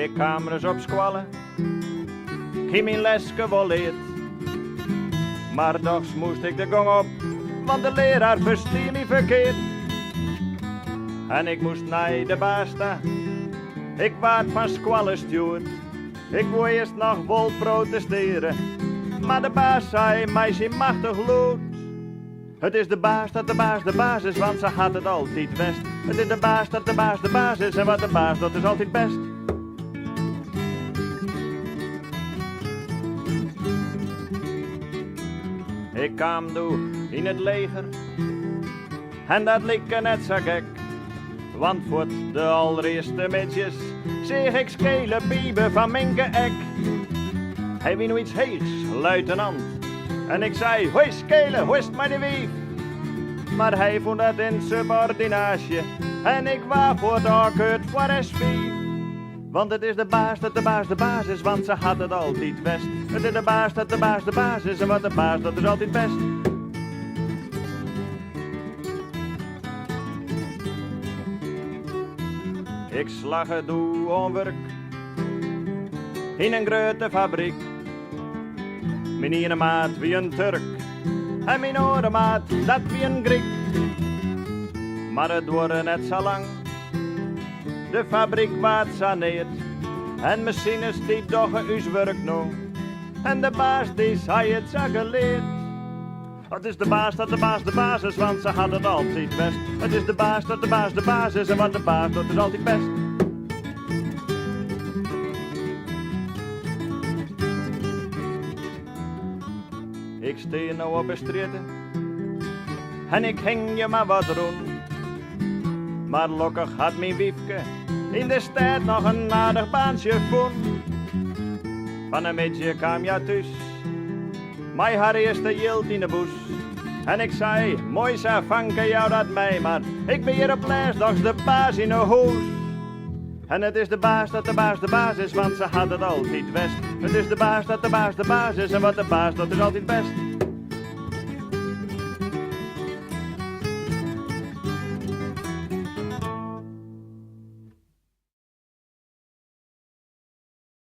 Ik kwam eens op squallen, ging mijn lesje wel leerd. Maar dochs moest ik de gang op, want de leraar verstond me verkeerd. En ik moest naar de baas staan, ik waard van squallen stuurd. Ik wou eerst nog wel protesteren, maar de baas zei, meisje machtig lood. Het is de baas dat de baas de baas is, want ze had het altijd best. Het is de baas dat de baas de baas is, en wat de baas dat is altijd best. Ik kwam toe in het leger, en dat liep net zo gek. Want voor de allereerste metjes zeg ik skele bieben van Minke Ek. Hij wie nu iets heegs, luitenant. En ik zei, hoi skele, hoe is het met de wief? Maar hij vond dat in subordinatie. En ik wou voor het akkoord voor SP. Want het is de baas dat de baas de baas is, want ze had het altijd best. Het is de baas dat de baas de baas is, en wat de baas dat is altijd best. Ik slag het doe onwerk in een grote fabriek. Mijn ene maat wie een Turk en mijn andere maat dat wie een Griek. Maar het wordt net zo lang, de fabriek wordt saneerd. En machines die doggen uw werk nog, en de baas die zei het zo geleerd. Het is de baas dat de baas de baas is, want ze had het altijd best. Het is de baas dat de baas de baas is, en wat de baas dat is altijd best. Ik steer nou op een straat en ik hing je maar wat rond. Maar lokkig had mijn wiefke in de stad nog een aardig baantje gevonden. Van een beetje kwam ja thuis, mij haar eerste jild in de boes. En ik zei, mooi zo vanken jou dat mij, maar ik ben hier op lesdags de baas in een huis. En het is de baas dat de baas de baas is, want ze had het altijd best. Het is de baas dat de baas de baas is, en wat de baas dat is altijd best.